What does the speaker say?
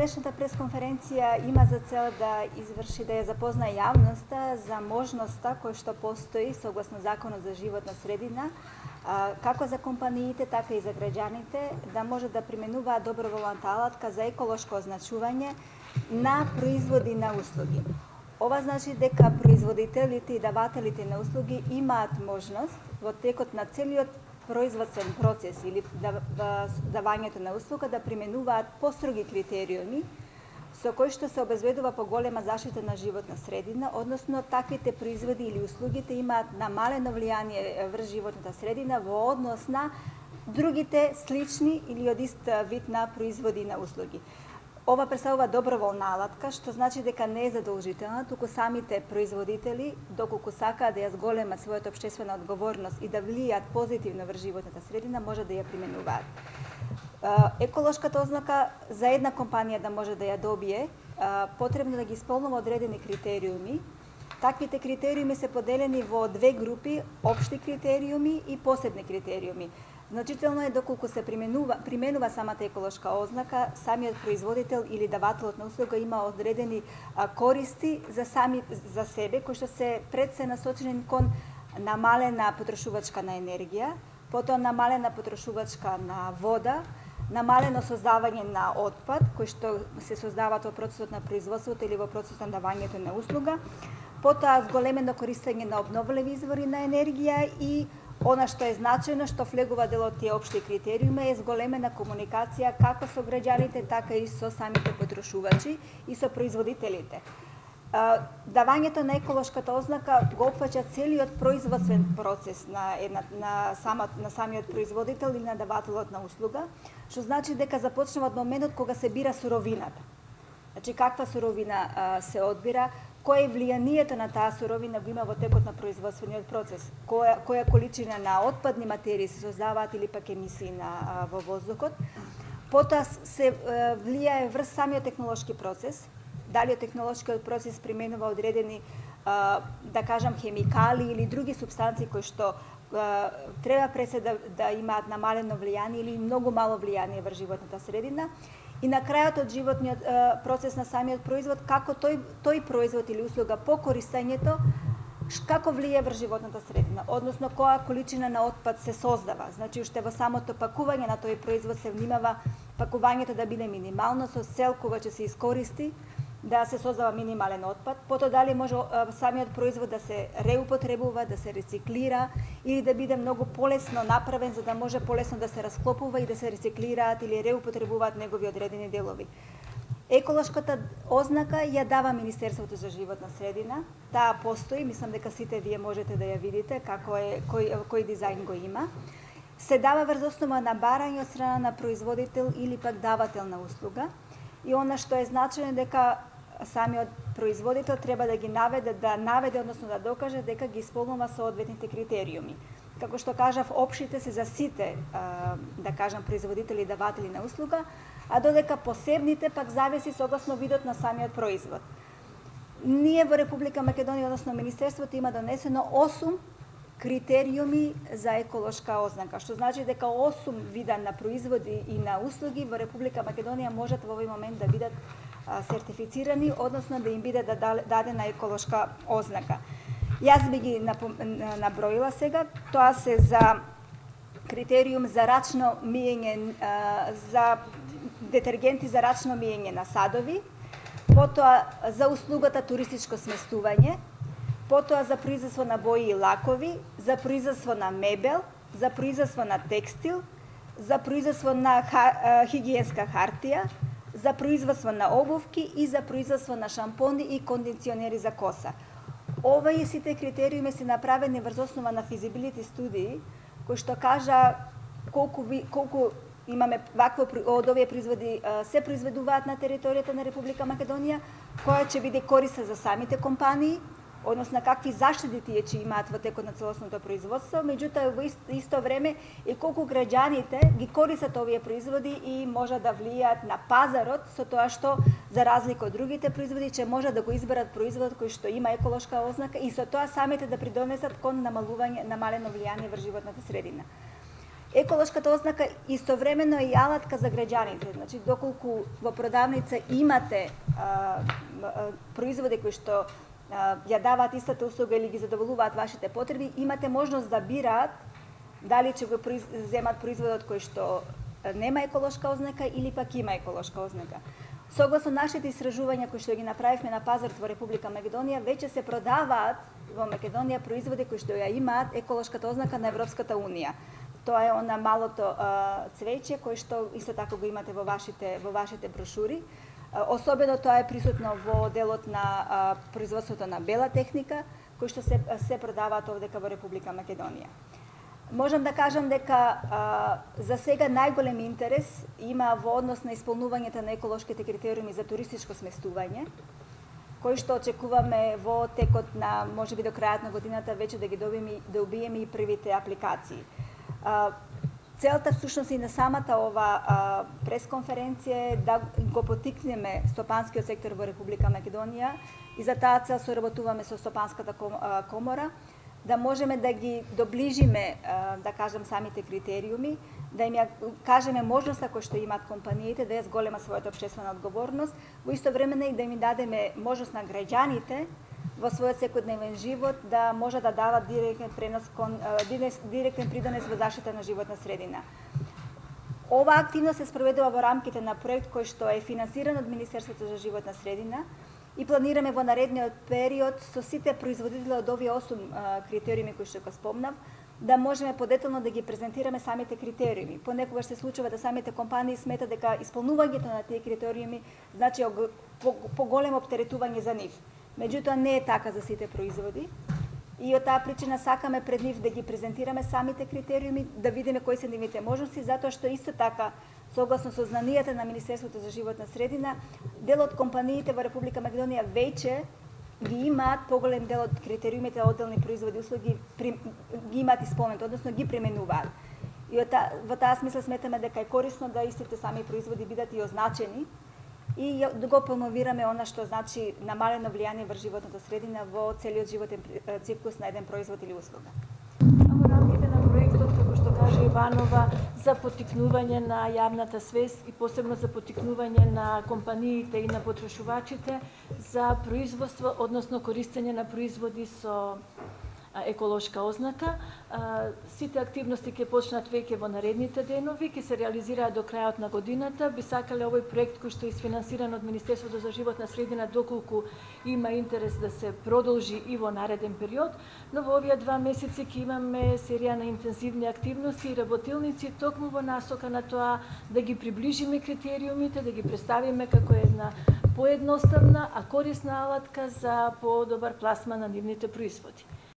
Днешната пресконференција има за цел да изврши да ја запознае јавноста за можноста која што постои согласно Законот за животна средина, како за компаниите, така и за граѓаните, да може да применуваат доброволната алатка за еколошко означување на производи на услуги. Ова значи дека производителите и давателите на услуги имаат можност во текот на целиот производствен процес или давањето на услуга да применуваат построги критериуми со кои што се обезбедува поголема заштита на животна средина, односно таквите производи или услугите имаат намалено влијание врз животната средина во однос на другите слични или од ист вид на производи на услуги. Ова представува доброволна алатка, што значи дека не е задолжителна, туку самите производители, доколку сакаат да ја зголемат својата општествена одговорност и да влијаат позитивно врз животната средина, може да ја применуваат. Еколошката ознака за една компанија да може да ја добие, потребно да ги исполнува одредени критериуми. Таквите критериуми се поделени во две групи: општи критериуми и посебни критериуми. Значително е доколку се применува самата еколошка ознака, самиот производител или давателот на услуга има одредени користи за себе, кои што се пред се насочени кон намалена потрошувачка на енергија, потоа намалена потрошувачка на вода, намалено создавање на отпад, кои што се создаваат во процесот на производството или во процесот на давањето на услуга, потоа зголемено користење на обновливи извори на енергија и она што е значено, што влегува дел од тие општи критериуми, е зголемена комуникација како со граѓаните, така и со самите потрошувачи и со производителите. Давањето на еколошката ознака го опфаќа целиот производствен процес на самиот производител или на давателот на услуга, што значи дека започнува од моментот кога се бира суровината. Значи, каква суровина се одбира, кое влијанието на таа суровина го има во текот на производствениот процес, која количина на отпадни материи се создаваат или пак емисии во воздухот. Потоа се влијае врз самиот технолошки процес, дали технолошкиот процес применува одредени, да кажам, хемикали или други супстанции кои што треба пред се да имаат намалено влијание или многу мало влијание врз животната средина. И на крајот од животниот процес на самиот производ, како тој производ или услуга по користењето, како влијае врз животната средина, односно која количина на отпад се создава. Значи, уште во самото пакување на тој производ се внимава пакувањето да биде минимално, со цел кога ќе се искористи да се создава минимален отпад, потоа дали може самиот производ да се реупотребува, да се рециклира или да биде многу полесно направен за да може полесно да се расклопува и да се рециклираат или реупотребуваат негови одредени делови. Еколошката ознака ја дава Министерството за животна средина. Таа постои, мислам дека сите вие можете да ја видите како е, кој дизајн го има. Се дава врз основа на барање од страна на производител или пак давател на услуга. И она што е значено дека самиот производител треба да ги наведе, односно да докаже дека ги исполнува соодветните критериуми. Како што кажав, општите се за сите, да кажам, производители и даватели на услуга, а додека посебните пак зависи согласно видот на самиот производ. Ние во Република Македонија, односно Министерството, има донесено 8 критериуми за еколошка ознака, што значи дека 8 вида на производи и на услуги во Република Македонија можат во овој момент да бидат сертифицирани, односно да им биде дадена еколошка ознака. Јас би ги наброила сега. Тоа се за критериум за рачно миење, за детергенти за рачно миење на садови, потоа за услугата туристичко сместување, потоа за производство на бои и лакови, за производство на мебел, за производство на текстил, за производство на хигиенска хартија, за производство на обувки и за производство на шампони и кондиционери за коса. Овие сите критериуми се направени врз основа на физибилити студии, кои што кажа колку имаме вакво од овие производи се произведуваат на територијата на Република Македонија, која ќе биде користа за самите компании, односно какви заштити тие ќе имаат во текот на целосното производство, меѓутоа во исто време и колку граѓаните ги користат овие производи и може да влијаат на пазарот со тоа што, за разлика од другите производи, ќе може да го изберат производ кој што има еколошка ознака и со тоа самите да придонесат кон намалено влијание врз животната средина. Еколошката ознака истовремено е и алатка за граѓаните. Значи, доколку во продавница имате производи кои што ја даваат истата услуга или ги задоволуваат вашите потреби, имате можност да бираат дали ќе го земат производот кој што нема еколошка ознака или пак има еколошка ознака. Согласно нашите истражувања кои што ги направивме на пазарот во Република Македонија, веќе се продаваат во Македонија производи кои што ја имаат еколошката ознака на Европската унија. Тоа е она малото цвеќе кој што исто така го имате во вашите брошури. Особено тоа е присутно во делот на производството на бела техника, кои што се продаваат овдека во Република Македонија. Можам да кажам дека за сега најголем интерес има во однос на исполнувањето на еколошките критериуми за туристичко сместување, кои што очекуваме во текот на, можеби до крајот на годината, веќе да ги добиеме и првите апликации. Целта всушност и на самата ова пресконференција е да го поттикнеме стопанскиот сектор во Република Македонија и за таа цел соработуваме со Стопанската комора, да можеме да ги доближиме, да кажем, самите критериуми, да им ја кажеме можноста која што имаат компаниите да ја зголема својата општествена одговорност, во исто време и да им дадеме можност на граѓаните во својот секојдневен живот да може да дават директен придонес во заштита на животна средина. Ова активност се спроведува во рамките на проект кој што е финансиран од Министерството за животна средина и планираме во наредниот период со сите производители од овие 8 критериуми кои што го спомнав, да можеме подетално да ги презентираме самите критериуми. Понекогаш се случува да самите компании сметат дека исполнувањето на тие критериуми значи поголемо оптеретување за нив. Меѓутоа не е така за сите производи и од таа причина сакаме пред нив да ги презентираме самите критериуми, да видиме кои се нивните можности, затоа што исто така, согласно со знанијата на Министерството за животна средина, дел од компаниите во Република Македонија веќе ги имаат поголем дел од критериумите одделни производи и услуги ги имаат исполнет, односно ги применуваат. И во таа смисла сметаме дека е корисно да истите сами производи бидат и означени и да го промовираме она што значи намалено влијание врз животната средина во целиот животен циклус на еден производ или услуга. Во рамките на проектот, како што кажа Иванова, за поттикнување на јавната свест и посебно за поттикнување на компаниите и на потрошувачите за производство, односно користење на производи со еколошка ознака. Сите активности ќе почнат веќе во наредните денови, ќе се реализираат до крајот на годината. Би сакале овој проект кој што е isfinansиран од Министерството за животна средина доколку има интерес да се продолжи и во нареден период, но во овие 2 месеци ќе имаме серија на интензивни активности и работилници токму во насока на тоа да ги приближиме критериумите, да ги представиме како една поедноставна, а корисна алатка за подобар пласман на нивните производи.